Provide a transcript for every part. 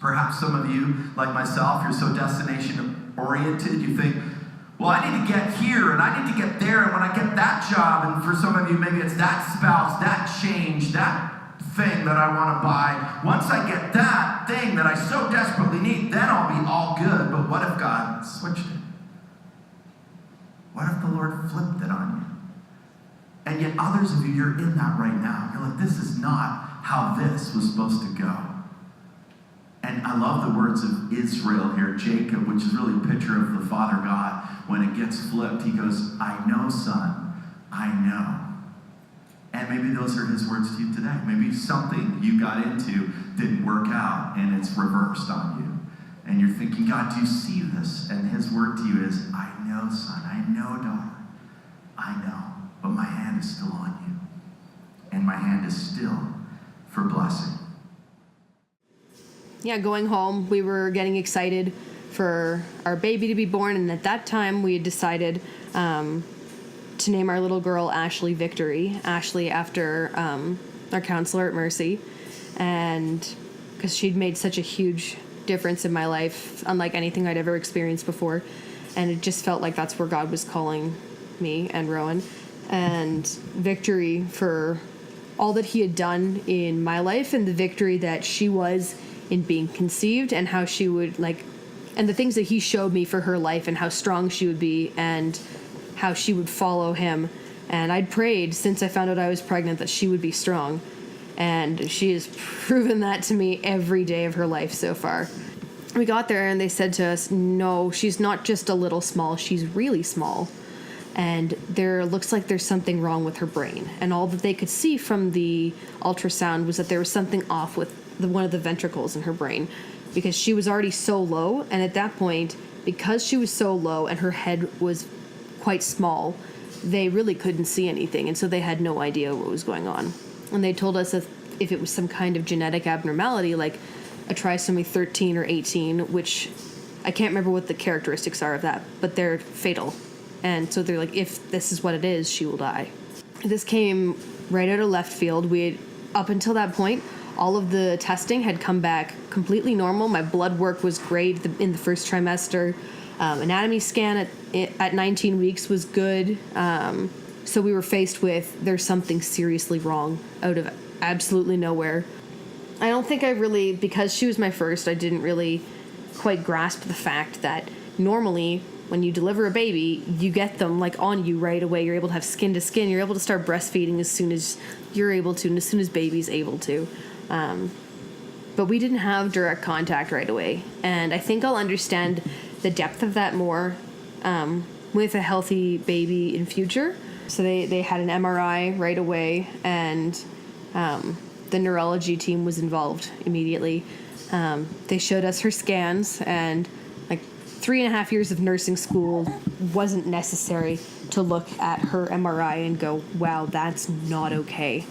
Perhaps some of you, like myself, you're so destination-oriented, you think, well, I need to get here, and I need to get there, and when I get that job, and for some of you, maybe it's that spouse, that change, that thing that I want to buy. Once I get that thing that I so desperately need, then I'll be all good. But what if God switched it? What if the Lord flipped it on you? And yet others of you, you're in that right now. You're like, this is not how this was supposed to go. And I love the words of Israel here, Jacob, which is really a picture of the Father God. When it gets flipped, he goes, I know, son, I know. And maybe those are his words to you today. Maybe something you got into didn't work out, and it's reversed on you. And you're thinking, God, do you see this? And his word to you is, I know, son, I know, daughter, I know. But my hand is still on you. And my hand is still for blessing. Yeah, going home, we were getting excited for our baby to be born, and at that time we had decided to name our little girl Ashley Victory. Ashley after our counselor at Mercy, and because she'd made such a huge difference in my life, unlike anything I'd ever experienced before, and it just felt like that's where God was calling me and Rowan. And Victory for all that he had done in my life, and the victory that she was in being conceived, and how she would and the things that he showed me for her life, and how strong she would be, and how she would follow him. And I'd prayed since I found out I was pregnant that she would be strong, and she has proven that to me every day of her life so far. We got there and they said to us, no, she's not just a little small, she's really small, and there looks like there's something wrong with her brain. And all that they could see from the ultrasound was that there was something off with one of the ventricles in her brain, because she was already so low, and at that point, because she was so low and her head was quite small, they really couldn't see anything, and so they had no idea what was going on. And they told us if it was some kind of genetic abnormality, like a trisomy 13 or 18, which I can't remember what the characteristics are of that, but they're fatal. And so they're like, if this is what it is, she will die. This came right out of left field. We had, up until that point, all of the testing had come back completely normal. My blood work was great in the first trimester. Anatomy scan at 19 weeks was good. So we were faced with, there's something seriously wrong out of absolutely nowhere. I don't think because she was my first, I didn't really quite grasp the fact that normally when you deliver a baby, you get them on you right away. You're able to have skin to skin. You're able to start breastfeeding as soon as you're able to, and as soon as baby's able to. But we didn't have direct contact right away. And I think I'll understand the depth of that more with a healthy baby in future. So they had an MRI right away, and the neurology team was involved immediately. They showed us her scans, and 3.5 years of nursing school wasn't necessary to look at her MRI and go, wow, that's not okay.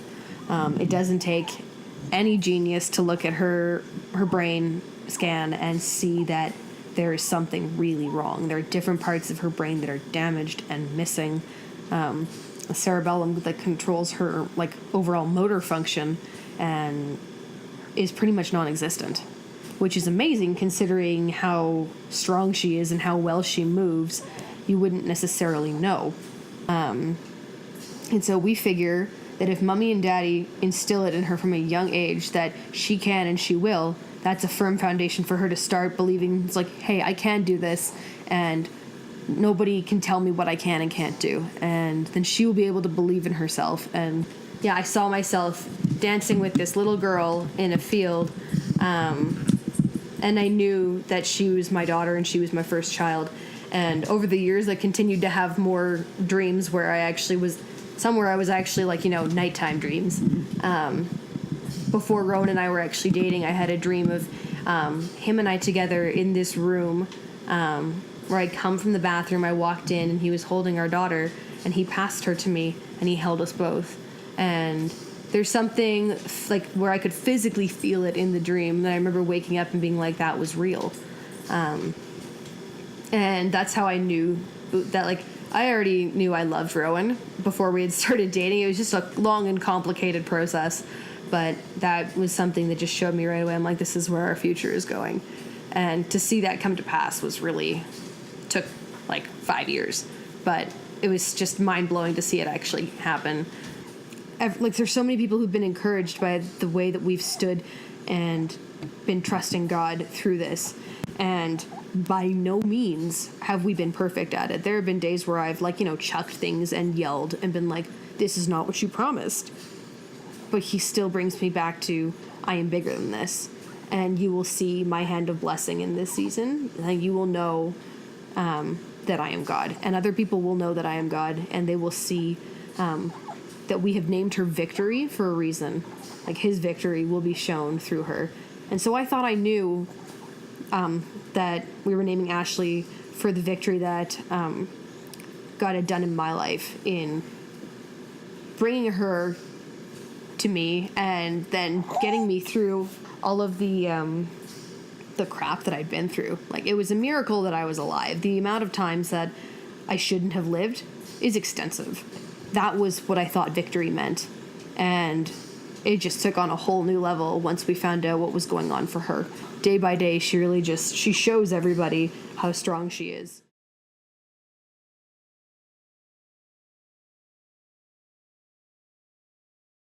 It doesn't take any genius to look at her brain scan and see that there is something really wrong. There are different parts of her brain that are damaged and missing. A cerebellum that controls her overall motor function and is pretty much non-existent, which is amazing considering how strong she is and how well she moves. You wouldn't necessarily know. And so we figure that if mommy and daddy instill it in her from a young age that she can and she will, that's a firm foundation for her to start believing it's hey, I can do this, and nobody can tell me what I can and can't do. And then she will be able to believe in herself. And yeah, I saw myself dancing with this little girl in a field, and I knew that she was my daughter and she was my first child. And over the years, I continued to have more dreams where I actually was somewhere I was actually nighttime dreams. Before Rowan and I were actually dating, I had a dream of him and I together in this room where I'd come from the bathroom. I walked in and he was holding our daughter, and he passed her to me and he held us both. And there's something where I could physically feel it in the dream that I remember waking up and being that was real. And that's how I knew that I already knew I loved Rowan before we had started dating. It was just a long and complicated process. but that was something that just showed me right away. I'm like, this is where our future is going. And to see that come to pass was really, took like 5 years, but it was just mind-blowing to see it actually happen. Like, there's so many people who've been encouraged by the way that we've stood and been trusting God through this. And by no means have we been perfect at it. There have been days where I've, like, chucked things and yelled and been like, this is not what you promised. But he still brings me back to, I am bigger than this. And you will see my hand of blessing in this season. And you will know that I am God. And other people will know that I am God. And they will see that we have named her Victory for a reason. Like, his victory will be shown through her. And so I thought I knew that we were naming Ashley for the victory that God had done in my life in bringing her to me and then getting me through all of the crap that I'd been through. Like, it was a miracle that I was alive. The amount of times that I shouldn't have lived is extensive. That was what I thought victory meant. And it just took on a whole new level once we found out what was going on for her. Day by day, she really she shows everybody how strong she is.